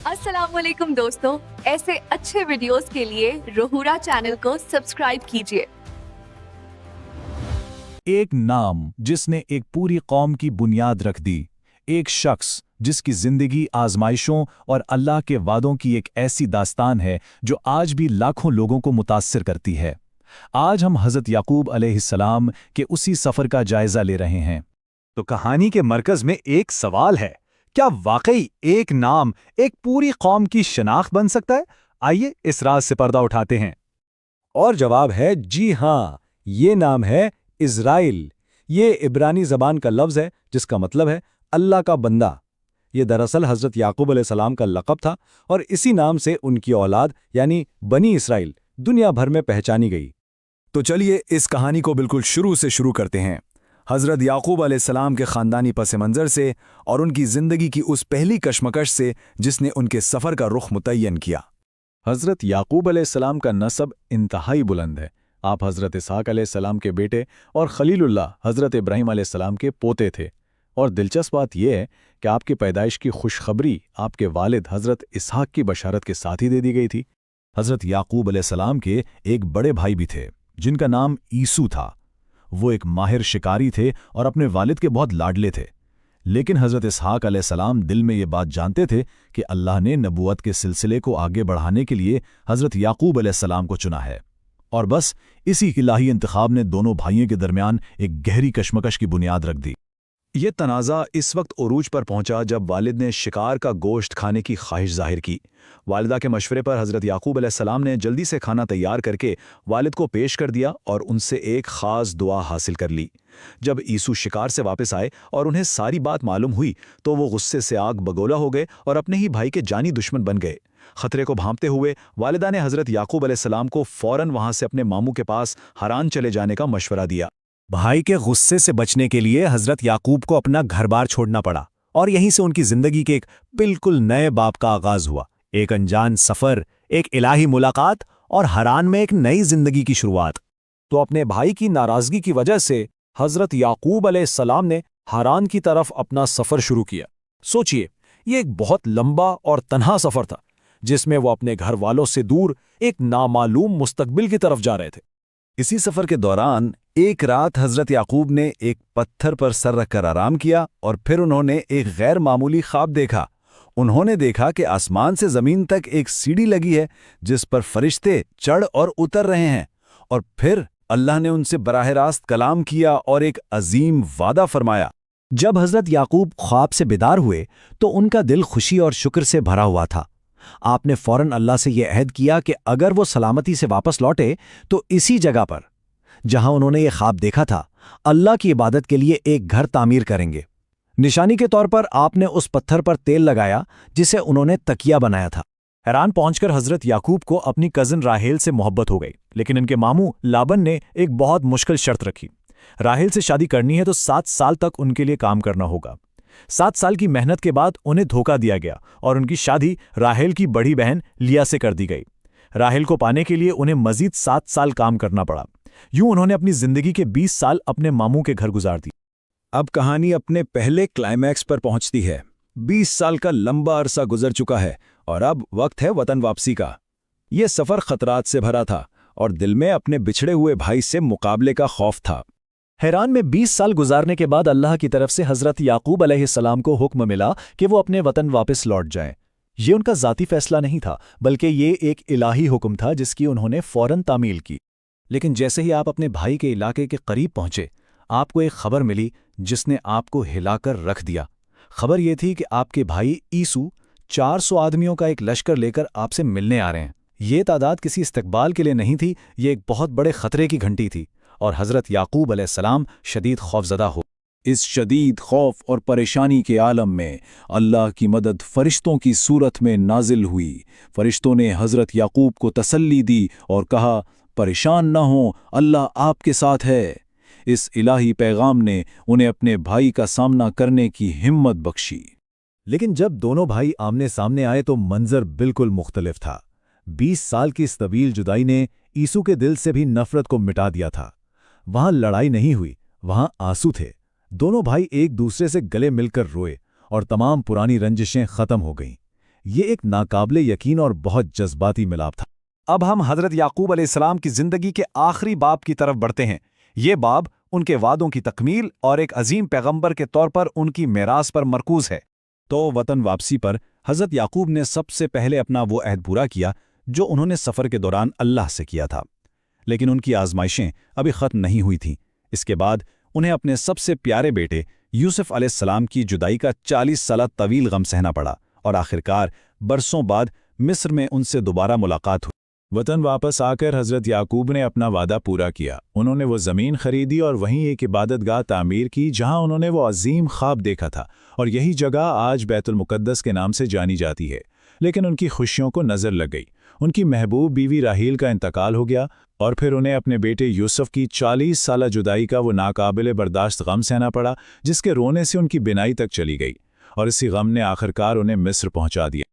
अस्सलाम वालेकुम दोस्तों, ऐसे अच्छे वीडियोस के लिए रोहुरा चैनल को सब्सक्राइब कीजिए। एक नाम जिसने एक पूरी कौम की बुनियाद रख दी, एक शख्स जिसकी जिंदगी आजमाइशों और अल्लाह के वादों की एक ऐसी दास्तान है जो आज भी लाखों लोगों को मुतासिर करती है। आज हम हज़रत याकूब अलैहिस्सलाम के उसी सफ़र का जायज़ा ले रहे हैं। तो कहानी के मरकज में एक सवाल है, क्या वाकई एक नाम एक पूरी कौम की शनाख्त बन सकता है? आइए इस राज से पर्दा उठाते हैं। और जवाब है जी हां, ये नाम है इज़राइल। ये इब्रानी ज़बान का लफ्ज़ है जिसका मतलब है अल्लाह का बंदा। ये दरअसल हज़रत याकूब अलैहिस्सलाम का लक़ब था और इसी नाम से उनकी औलाद यानी बनी इसराइल दुनिया भर में पहचानी गई। तो चलिए इस कहानी को बिल्कुल शुरू से शुरू करते हैं, हज़रत याकूब अलैहिस्सलाम के ख़ानदानी पस मंज़र से और उनकी ज़िंदगी की उस पहली कशमकश से जिसने उनके सफ़र का रुख मुतय्यन किया। हज़रत याकूब अलैहिस्सलाम का नसब इंतहाई बुलंद है। आप हज़रत इसहाक़ अलैहिस्सलाम के बेटे और खलीलुल्लाह हज़रत इब्राहीम अलैहिस्सलाम के पोते थे। और दिलचस्प बात यह है कि आपकी पैदाइश की खुशखबरी आपके वालिद हज़रत इसहाक़ की बशारत के साथ ही दे दी गई थी। हज़रत याकूब अलैहिस्सलाम के एक बड़े भाई भी थे जिनका नाम ईसू था। वो एक माहिर शिकारी थे और अपने वालिद के बहुत लाडले थे। लेकिन हज़रत इसहाक़ अलैहिस्सलाम दिल में ये बात जानते थे कि अल्लाह ने नबूवत के सिलसिले को आगे बढ़ाने के लिए हज़रत याकूब अलैहिस्सलाम को चुना है। और बस इसी इलाही इंतखाब ने दोनों भाइयों के दरमियान एक गहरी कशमकश की बुनियाद रख दी। ये तनाज़ा इस वक्त उरूज पर पहुंचा जब वालिद ने शिकार का गोश्त खाने की ख्वाहिश जाहिर की। वालिदा के मशवरे पर हज़रत याकूब अलैहिस्सलाम ने जल्दी से खाना तैयार करके वालिद को पेश कर दिया और उनसे एक ख़ास दुआ हासिल कर ली। जब ईसू शिकार से वापस आए और उन्हें सारी बात मालूम हुई तो वो गुस्से से आग बगोला हो गए और अपने ही भाई के जानी दुश्मन बन गए। खतरे को भांपते हुए वालिदा ने हज़रत याकूब अलैहिस्सलाम को फ़ौरन वहाँ से अपने मामू के पास हरान चले जाने का मशवरा दिया। भाई के गुस्से से बचने के लिए हज़रत याकूब को अपना घर बार छोड़ना पड़ा और यहीं से उनकी ज़िंदगी के एक बिल्कुल नए बाब का आगाज़ हुआ। एक अनजान सफ़र, एक इलाही मुलाकात और हरान में एक नई ज़िंदगी की शुरुआत। तो अपने भाई की नाराज़गी की वजह से हज़रत याकूब अलैहिस्सलाम ने हरान की तरफ अपना सफ़र शुरू किया। सोचिए, ये एक बहुत लंबा और तन्हा सफ़र था जिसमें वो अपने घर वालों से दूर एक नामालूम मुस्तकबिल की तरफ जा रहे थे। इसी सफ़र के दौरान एक रात हज़रत याकूब ने एक पत्थर पर सर रखकर आराम किया और फिर उन्होंने एक गैर मामूली ख्वाब देखा। उन्होंने देखा कि आसमान से ज़मीन तक एक सीढ़ी लगी है जिस पर फरिश्ते चढ़ और उतर रहे हैं। और फिर अल्लाह ने उनसे बराह रास्त कलाम किया और एक अजीम वादा फरमाया। जब हज़रत याकूब ख्वाब से बेदार हुए तो उनका दिल खुशी और शुक्र से भरा हुआ था। आपने फ़ौरन अल्लाह से यह अहद किया कि अगर वो सलामती से वापस लौटे तो इसी जगह पर जहां उन्होंने ये ख्वाब देखा था अल्लाह की इबादत के लिए एक घर तामीर करेंगे। निशानी के तौर पर आपने उस पत्थर पर तेल लगाया जिसे उन्होंने तकिया बनाया था। हैरान पहुंचकर हज़रत याकूब को अपनी कज़न राहेल से मोहब्बत हो गई, लेकिन इनके मामू लाबन ने एक बहुत मुश्किल शर्त रखी। राहेल से शादी करनी है तो 7 साल तक उनके लिए काम करना होगा। 7 साल की मेहनत के बाद उन्हें धोखा दिया गया और उनकी शादी राहेल की बड़ी बहन लिया से कर दी गई। राहेल को पाने के लिए उन्हें मजीद 7 साल काम करना पड़ा। यूं उन्होंने अपनी जिंदगी के 20 साल अपने मामू के घर गुजार दी। अब कहानी अपने पहले क्लाइमैक्स पर पहुंचती है। 20 साल का लंबा अरसा गुजर चुका है और अब वक्त है वतन वापसी का। यह सफ़र खतरात से भरा था और दिल में अपने बिछड़े हुए भाई से मुकाबले का खौफ था। हैरान में 20 साल गुजारने के बाद अल्लाह की तरफ से हज़रत याकूब अलैहिस्सलाम को हुक्म मिला कि वो अपने वतन वापस लौट जाएं। ये उनका ज़ाती फैसला नहीं था, बल्कि ये एक इलाही हुक्म था जिसकी उन्होंने फ़ौरन तामील की। लेकिन जैसे ही आप अपने भाई के इलाके के करीब पहुंचे, आपको एक खबर मिली जिसने आपको हिलाकर रख दिया। खबर ये थी कि आपके भाई ईसू 400 आदमियों का एक लश्कर लेकर आपसे मिलने आ रहे हैं। ये तादाद किसी इस्तकबाल के लिए नहीं थी, ये एक बहुत बड़े खतरे की घंटी थी और हज़रत याकूब अलैहिस्सलाम शदीद खौफज़दा हो। इस शदीद खौफ और परेशानी के आलम में अल्लाह की मदद फरिश्तों की सूरत में नाजिल हुई। फरिश्तों ने हज़रत याकूब को तसल्ली दी और कहा, परेशान न हो, अल्लाह आपके साथ है। इस इलाही पैगाम ने उन्हें अपने भाई का सामना करने की हिम्मत बख्शी। लेकिन जब दोनों भाई आमने सामने आए तो मंजर बिल्कुल मुख्तलिफ था। 20 साल की इस तवील जुदाई ने ईसू के दिल से भी नफरत को मिटा दिया था। वहां लड़ाई नहीं हुई, वहां आंसू थे। दोनों भाई एक दूसरे से गले मिलकर रोए और तमाम पुरानी रंजिशें खत्म हो गईं। یہ ایک ناقابل یقین اور بہت جذباتی ملاپ تھا۔ اب ہم حضرت یعقوب علیہ السلام کی زندگی کے آخری باب کی طرف بڑھتے ہیں۔ یہ باب ان کے وعدوں کی تکمیل اور ایک عظیم پیغمبر کے طور پر ان کی میراث پر مرکوز ہے۔ تو وطن واپسی پر حضرت یعقوب نے سب سے پہلے اپنا وہ عہد پورا کیا جو انہوں نے سفر کے دوران اللہ سے کیا تھا، لیکن ان کی آزمائشیں ابھی ختم نہیں ہوئی تھیں۔ اس کے بعد انہیں اپنے سب سے پیارے بیٹے یوسف علیہ السلام کی جدائی کا 40 سالہ طویل غم سہنا پڑا، اور آخرکار برسوں بعد مصر میں ان سے دوبارہ ملاقات ہوئی۔ وطن واپس آ کر حضرت یعقوب نے اپنا وعدہ پورا کیا۔ انہوں نے وہ زمین خریدی اور وہیں ایک عبادت گاہ تعمیر کی جہاں انہوں نے وہ عظیم خواب دیکھا تھا، اور یہی جگہ آج بیت المقدس کے نام سے جانی جاتی ہے۔ لیکن ان کی خوشیوں کو نظر لگ گئی۔ ان کی محبوب بیوی راہیل کا انتقال ہو گیا، اور پھر انہیں اپنے بیٹے یوسف کی 40 سالہ جدائی کا وہ ناقابل برداشت غم سہنا پڑا، جس کے رونے سے ان کی بینائی تک چلی گئی، اور اسی غم نے آخرکار انہیں مصر پہنچا دیا۔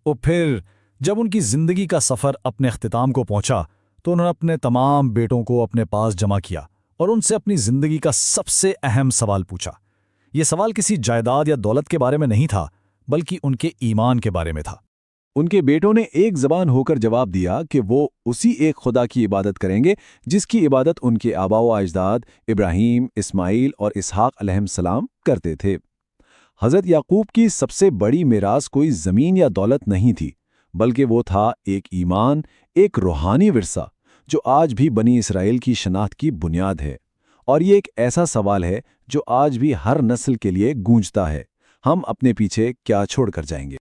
اور پھر جب ان کی زندگی کا سفر اپنے اختتام کو پہنچا تو انہوں نے اپنے تمام بیٹوں کو اپنے پاس جمع کیا اور ان سے اپنی زندگی کا سب سے اہم سوال پوچھا۔ یہ سوال کسی جائیداد یا دولت کے بارے میں نہیں تھا، بلکہ ان کے ایمان کے بارے میں تھا۔ ان کے بیٹوں نے ایک زبان ہو کر جواب دیا کہ وہ اسی ایک خدا کی عبادت کریں گے جس کی عبادت ان کے آبا و اجداد ابراہیم، اسماعیل اور اسحاق علیہ السلام کرتے تھے۔ حضرت یعقوب کی سب سے بڑی میراث کوئی زمین یا دولت نہیں تھی، بلکہ وہ تھا ایک ایمان، ایک روحانی ورثہ جو آج بھی بنی اسرائیل کی شناخت کی بنیاد ہے۔ اور یہ ایک ایسا سوال ہے جو آج بھی ہر نسل کے لیے گونجتا ہے: ہم اپنے پیچھے کیا چھوڑ کر جائیں گے؟